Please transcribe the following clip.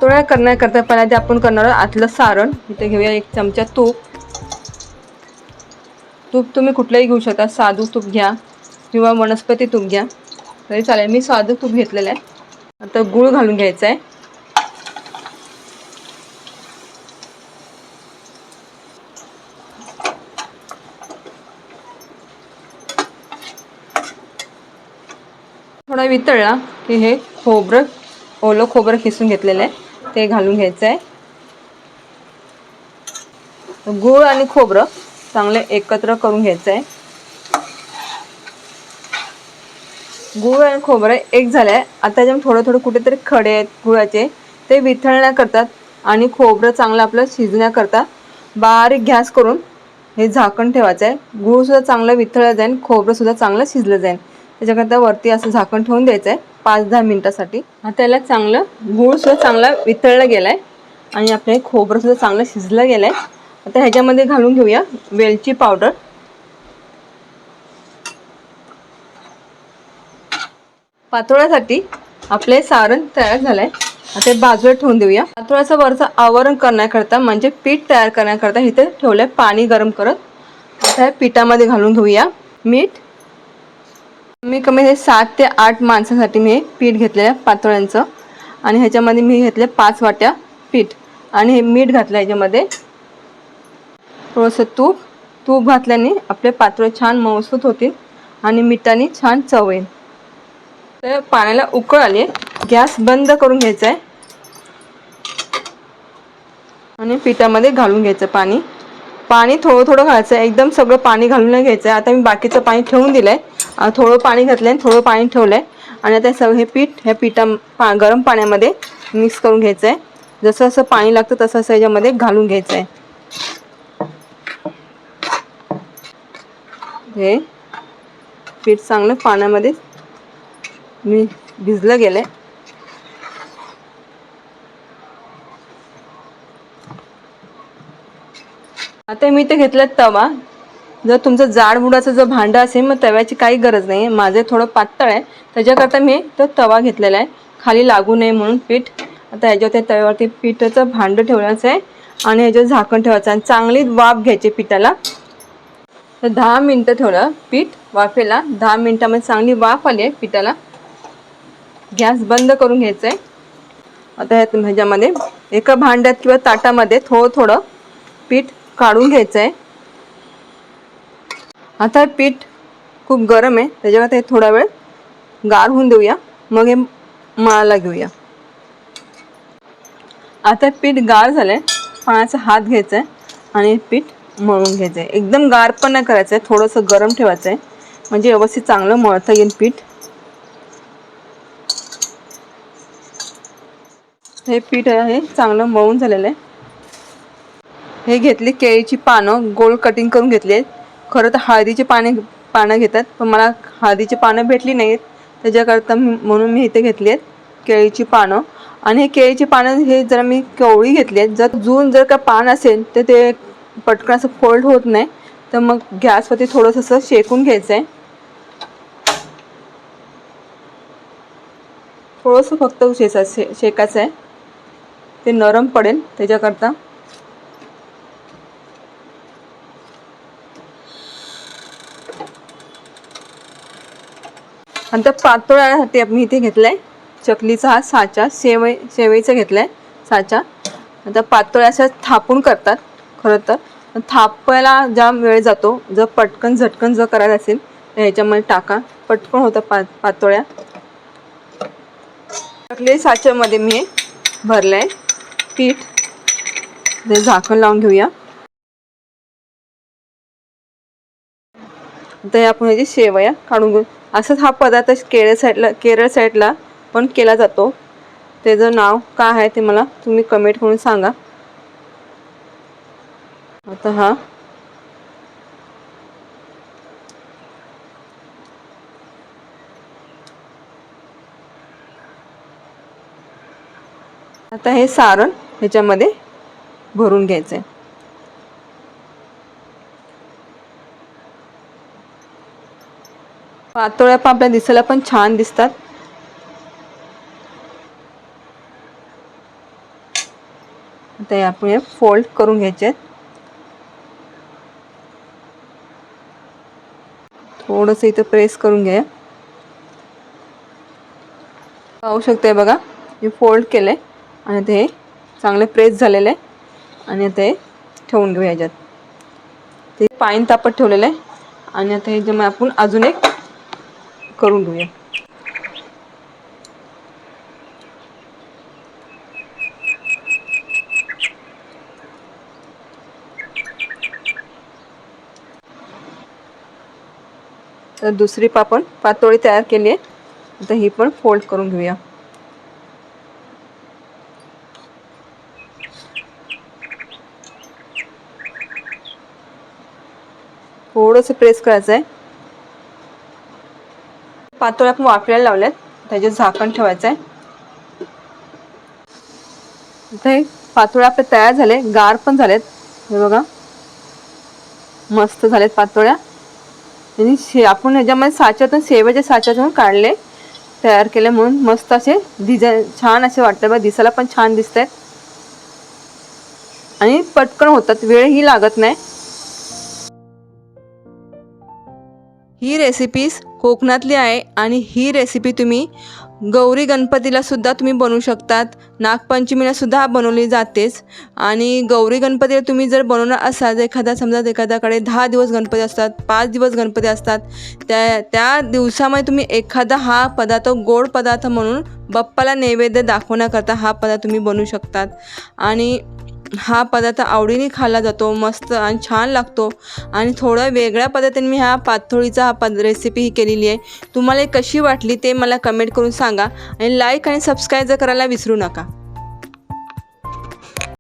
पातोळ्या करण्याकरता पहिला ते आपण करणार आहोत आतलं सारण. इथे घेऊया 1 चमचा तूप. तूप तुम्ही कुठलंही घेऊ शकता, साधू तूप घ्या किंवा वनस्पती तूप घ्या तरी चालेल. मी साधं तूप घेतलेलं आहे. आता गूळ घालून घ्यायचा आहे. थोडा वितळला की हे खोबरं, ओलं खोबरं किसून घेतलेलं आहे ते घालून घ्यायचं आहे. गूळ आणि खोबरं चांगले एकत्र करून घ्यायचं आहे. गूळ आणि खोबरं एक झालंय. आता त्याच्यामध्ये थोडं थोडं कुठेतरी खडे आहेत गुळाचे, ते वितळण्याकरता आणि खोबरं चांगलं आपलं शिजण्याकरता बारीक गॅस करून हे झाकण ठेवायचं आहे. गूळ सुद्धा चांगलं वितळलं जाईल, खोबरं सुद्धा चांगलं शिजलं जाईल. त्याच्याकरता वरती असं झाकण ठेवून द्यायचं आहे 5-10 मिनिटासाठी. आता त्याला चांगलं गूळ सुद्धा चांगला वितळला गेलाय आणि आपलं खोबरं सुद्धा चांगलं शिजलं गेलंय. आता ह्याच्यामध्ये घालून घेऊया वेलची पावडर. पातोळ्यासाठी आपले सारण तयार झालंय. आता बाजूला ठेवून देऊया. पातोळ्याचं वरचं आवरण करण्याकरता म्हणजे पीठ तयार करण्याकरता इथे ठेवलंय पाणी गरम करत. आता पिठामध्ये घालून घेऊया मीठ. मी कमी हे 7 ते 8 माणसांसाठी मी पीठ घेतलेलं आहे पातोळ्यांचं. आणि ह्याच्यामध्ये मी घेतले 5 वाट्या पीठ आणि हे मीठ घातलं. ह्याच्यामध्ये थोडंसं तूप घातल्याने आपले पातोळे छान मऊसूत होतील आणि मिठाने छान चव येईल. तर पाण्याला उकळ आली, गॅस बंद करून घ्यायचा आहे आणि पिठामध्ये घालून घ्यायचं पाणी थोडं थोडं घालायचं आहे. एकदम सगळं पाणी घालून नाही घ्यायचं आहे. आता मी बाकीचं पाणी ठेवून दिलंय. थोडं पाणी घातलं आणि थोडं पाणी ठेवलंय आणि आता सगळं हे पीठ ह्या गरम पाण्यामध्ये मिक्स करून घ्यायचं आहे. जसं जसं पाणी लागतं तसं तसं ह्याच्यामध्ये घालून घ्यायचं आहे. हे पीठ चांगलं पाण्यामध्ये भिजलं गेलंय. आता मी इथे घेतलं तवा. जर तुमचं जाड बुडाचं जर भांडं असेल मग तव्याची काही गरज नाही. माझे थोडं पातळ आहे त्याच्याकरता मी तो तवा घेतलेला आहे, खाली लागू नये म्हणून पीठ. आता ह्याच्यावर तव्यावरती पिठाचं भांडं ठेवायचं आहे आणि ह्याच्यावर झाकण ठेवायचं आणि चांगली वाफ घ्यायची पिठाला. तर 10 मिनटं ठेवलं पीठ वाफेला. 10 मिनटामध्ये चांगली वाफ आली आहे पिठाला. गॅस बंद करून घ्यायचं आहे. आता ह्याच्यामध्ये एका भांड्यात किंवा ताटामध्ये थोडं थोडं पीठ काढून घ्यायचं आहे. आता पीठ खूप गरम आहे त्याच्यावर थोडा वेळ गार होऊन देऊया, मग हे मळायला घेऊया. आता पीठ गार झालंय. पाण्याचा हात घ्यायचा आहे आणि पीठ मळून घ्यायचं आहे. एकदम गार पण नाही करायचं आहे, थोडंसं गरम ठेवायचं आहे म्हणजे व्यवस्थित चांगलं मळता येईल पीठ. हे पीठ आहे चांगलं मळून झालेलं आहे. हे घेतली केळीची पानं, गोल कटिंग करून घेतली आहेत. खरं तर हळदीची पानं घेतात, पण मला हळदीची पानं भेटली नाहीत त्याच्याकरता म्हणून मी इथे घेतली आहेत केळीची पानं. आणि हे केळीची पानं हे जरा मी कवळी घेतली आहेत. जर का पान असेल तर ते पटकन असं फोल्ड होत नाही, तर मग गॅसवरती थोडंसं असं शेकून घ्यायचं आहे. थोडंसं फक्त शेकायचं आहे, ते नरम पडेल त्याच्याकरता. नंतर पातोळ्यासाठी मी इथे घेतलाय चकलीचा हा साचा, शेवईचा घेतलाय साचा. आता पातोळ्या अशा थापून करतात. खरं तर थापायला जाम वेळ जातो. जर पटकन झटकन जर करायचं असेल तर ह्याच्यामध्ये टाका, पटकन होतं पातोळ्या. चकली साच्यामध्ये मी भरलंय पीठ. ते झाकण लावून घेऊया. तर आपण ह्याची शेवया काढून घेऊ. असंच हा पदार्थ केरळ साईडला पण केला जातो. त्याचं नाव काय आहे ते मला तुम्ही कमेंट करून सांगा. आता हे सारण ह्याच्यामध्ये भरून घ्यायचं आहे. पातोळ्या पण आपल्या दिसायला पण छान दिसतात. आता आपण हे फोल्ड करून घ्यायचे आहेत. थोडंसं इथं प्रेस करून घ्या. पाहू शकते बघा, मी फोल्ड केले आणि ते चांगले प्रेस झालेले आहे. आणि आता हे ठेवून घेऊ याच्यात. ते पाणी तापत ठेवलेलं आहे. आणि आता हे जे मग आपण अजून एक करून घेऊया. तर दुसरी आपण पातोळी तयार केली आहे. आता ही पण फोल्ड करून घेऊया. थोडंसं प्रेस करायचं आहे. पातोळ्या आपण वाफायला लावल्यात, त्याचे झाकण ठेवायचं आहे. आता हे पातोळ्या आपले तयार झाले, गार पण झालेत. हे बघा मस्त झालेत पातोळ्या. आणि आपण ह्याच्यामध्ये साच्यातून शेवच्या साच्यातून काढले, तयार केले म्हणून मस्त असे डिझाईन छान असे वाटतं बघा. दिसायला पण छान दिसत आहेत आणि पटकन होतात, वेळही लागत नाही. ही रेसिपी कोकणातली आहे आणि ही रेसिपी तुम्ही गौरी गणपतीला सुद्धा तुम्ही बनवू शकतात. नागपंचमीला सुद्धा बनवली जातेच. आणि गौरी गणपतीला तुम्ही जर बनवणार असाल, समजा एखाद्याकडे 10 दिवस गणपती असतात, 5 दिवस गणपती असतात, त्या दिवसामध्ये तुम्ही एखादा हा पदार्थ गोड पदार्थ म्हणून बाप्पाला नैवेद्य दाखवण्याकरता हा पदार्थ तुम्ही बनवू शकतात. आणि हा पदार्थ आवडीने खाल्ला जातो, मस्त आणि छान लागतो. आणि थोडं वेगळ्या पद्धतीने मी ह्या पातोळीचा रेसिपी ही केलेली आहे. तुम्हाला कशी वाटली ते मला कमेंट करून सांगा. आणि लाईक आणि सबस्क्राईब करायला विसरू नका.